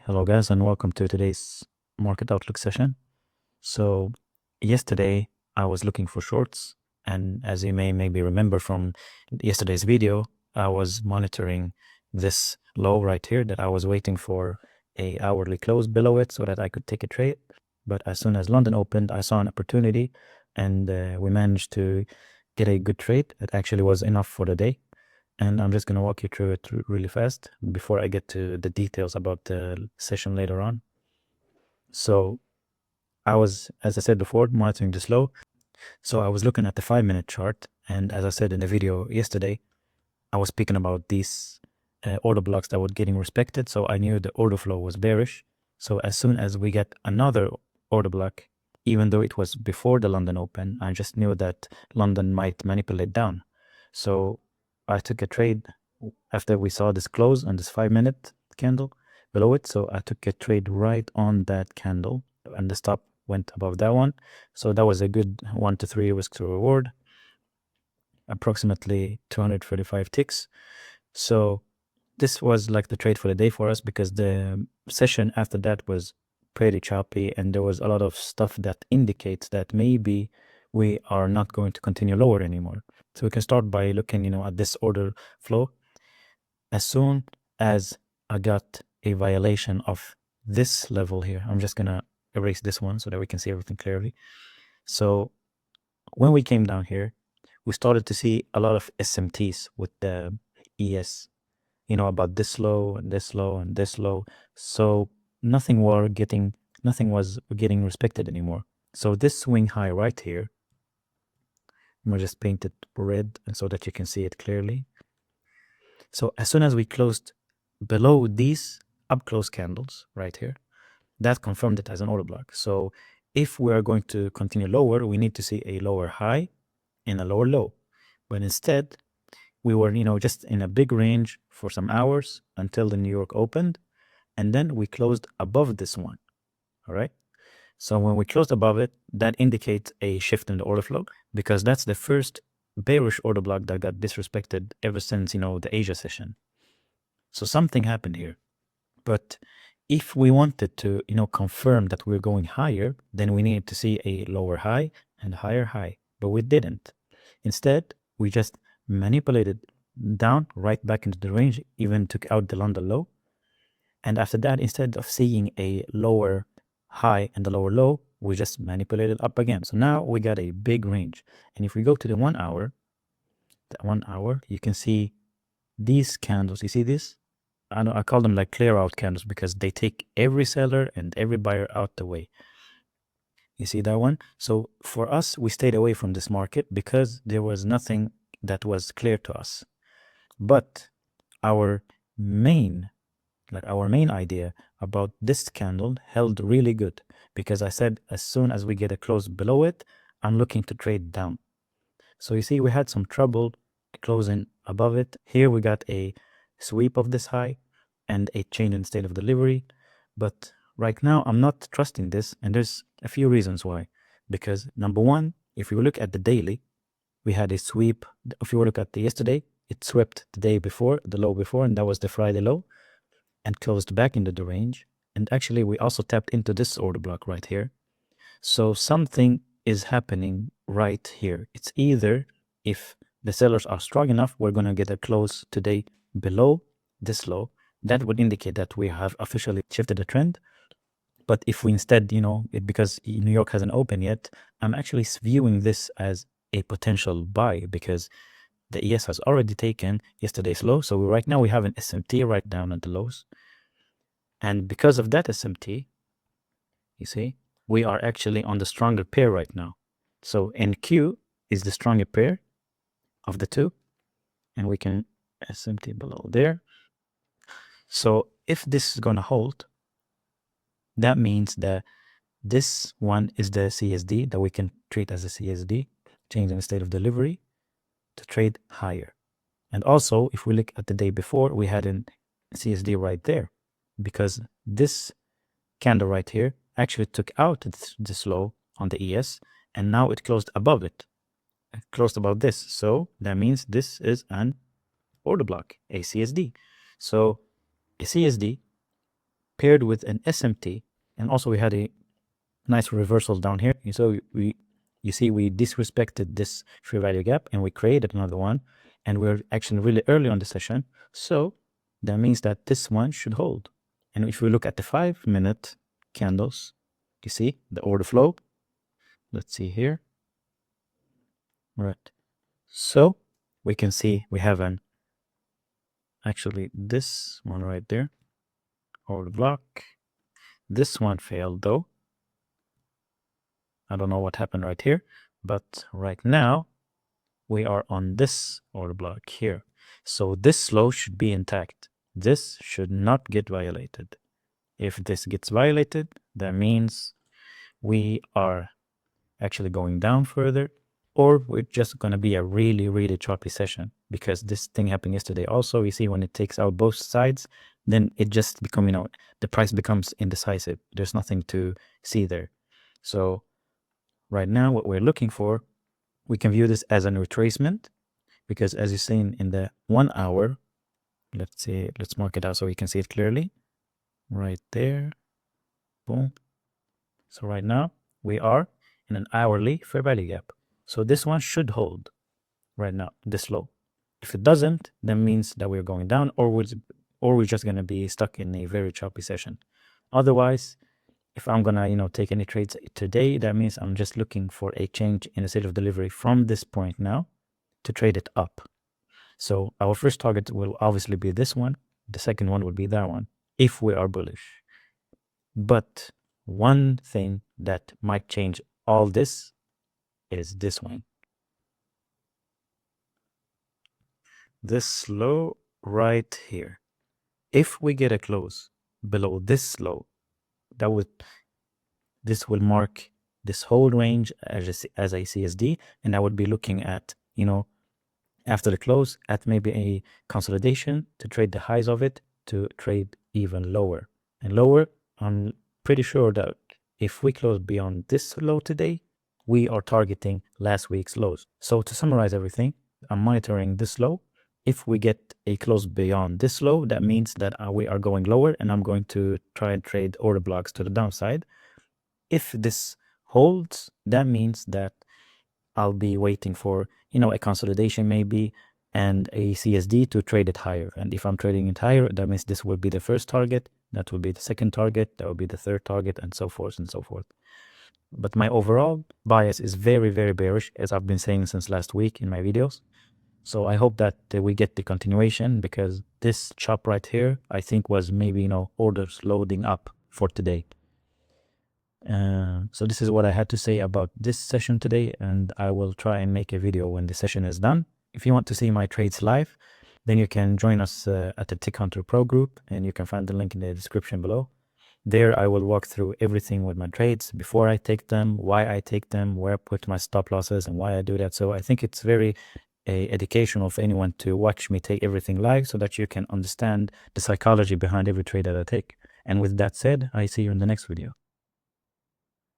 Hello guys and welcome to today's market outlook session. So yesterday I was looking for shorts, and as you may maybe remember from yesterday's video, I was monitoring this low right here that I was waiting for a hourly close below it so that I could take a trade. But as soon as London opened, I saw an opportunity, and we managed to get a good trade. It actually was enough for the day. And I'm just going to walk you through it really fast before I get to the details about the session later on. So I was, as I said before, monitoring this low. So I was looking at the 5-minute chart. And as I said in the video yesterday, I was speaking about these order blocks that were getting respected. So I knew the order flow was bearish. So as soon as we get another order block, even though it was before the London Open, I just knew that London might manipulate down. So I took a trade after we saw this close on this 5-minute candle below it. So I took a trade right on that candle, and the stop went above that one. So that was a good 1 to 3 risk to reward, approximately 235 ticks. So this was like the trade for the day for us, because the session after that was pretty choppy and there was a lot of stuff that indicates that maybe we are not going to continue lower anymore. So we can start by looking, at this order flow. As soon as I got a violation of this level here, I'm just gonna erase this one so that we can see everything clearly. So when we came down here, we started to see a lot of SMTs with the ES, about this low and this low and this low. So nothing was getting respected anymore. So this swing high right here, I'm gonna just paint it red so that you can see it clearly. So as soon as we closed below these up close candles right here, that confirmed it as an order block. So if we are going to continue lower, we need to see a lower high and a lower low. But instead, we were, just in a big range for some hours until the New York opened, and then we closed above this one. All right. So when we closed above it, that indicates a shift in the order flow, because that's the first bearish order block that got disrespected ever since, the Asia session. So something happened here. But if we wanted to, confirm that we're going higher, then we needed to see a lower high and higher high, but we didn't. Instead, we just manipulated down right back into the range, even took out the London low. And after that, instead of seeing a lower high and a lower low, we just manipulated up again. So now we got a big range. And if we go to the 1 hour, you can see these candles. You see this? I call them like clear out candles, because they take every seller and every buyer out the way. You see that one? So for us, we stayed away from this market because there was nothing that was clear to us. But our main idea about this candle held really good, because I said as soon as we get a close below it, I'm looking to trade down. So you see, we had some trouble closing above it. Here we got a sweep of this high and a change in state of delivery. But right now, I'm not trusting this, and there's a few reasons why. Because number one, if you look at the daily, we had a sweep. If you look at the yesterday, it swept the day before, the low before, and that was the Friday low, and closed back into the range. And actually, we also tapped into this order block right here. So something is happening right here. It's either, if the sellers are strong enough, we're going to get a close today below this low. That would indicate that we have officially shifted the trend. But if we instead, because New York hasn't opened yet, I'm actually viewing this as a potential buy, because the ES has already taken yesterday's low. So right now we have an SMT right down at the lows. And because of that SMT, you see, we are actually on the stronger pair right now. So NQ is the stronger pair of the two, and we can SMT below there. So if this is going to hold, that means that this one is the CSD that we can treat as a CSD, change in the state of delivery, to trade higher. And also, if we look at the day before, we had a CSD right there, because this candle right here actually took out this low on the ES, and now it closed above it. It closed above this. So that means this is an order block, a CSD. So a CSD paired with an SMT, and also we had a nice reversal down here. So you see we disrespected this fair value gap and we created another one, and we're actually really early on the session. So that means that this one should hold. And if we look at the 5-minute candles, you see the order flow. Let's see here. Right. So we can see we have actually this one right there, order block. This one failed though. I don't know what happened right here, but right now we are on this order block here. So this low should be intact. This should not get violated. If this gets violated, that means we are actually going down further, or we're just going to be a really, really choppy session, because this thing happened yesterday also. You see when it takes out both sides, then it just becomes, the price becomes indecisive. There's nothing to see there. So right now what we're looking for, we can view this as a retracement, because as you've seen in the 1 hour, let's mark it out so we can see it clearly. Right there. Boom. So right now we are in an hourly fair value gap. So this one should hold right now, this low. If it doesn't, that means that we're going down, or we're just going to be stuck in a very choppy session. Otherwise, if I'm going to, take any trades today, that means I'm just looking for a change in the state of delivery from this point now to trade it up. So our first target will obviously be this one. The second one will be that one, if we are bullish. But one thing that might change all this is this one. This low right here. If we get a close below this low, this will mark this whole range as a CSD, and I would be looking at, after the close, at maybe a consolidation to trade the highs of it to trade even lower. And lower, I'm pretty sure that if we close beyond this low today, we are targeting last week's lows. So to summarize everything, I'm monitoring this low. If we get a close beyond this low, that means that we are going lower, and I'm going to try and trade order blocks to the downside. If this holds, that means that I'll be waiting for, a consolidation maybe and a CSD to trade it higher. And if I'm trading it higher, that means this will be the first target, that will be the second target, that will be the third target, and so forth and so forth. But my overall bias is very, very bearish, as I've been saying since last week in my videos. So I hope that we get the continuation, because this chop right here, I think was maybe, orders loading up for today. So this is what I had to say about this session today, and I will try and make a video when the session is done. If you want to see my trades live, then you can join us at the Tick Hunter Pro group, and you can find the link in the description below. There I will walk through everything with my trades, before I take them, why I take them, where I put my stop losses, and why I do that. So I think it's very educational for anyone to watch me take everything live, so that you can understand the psychology behind every trade that I take. And with that said, I see you in the next video.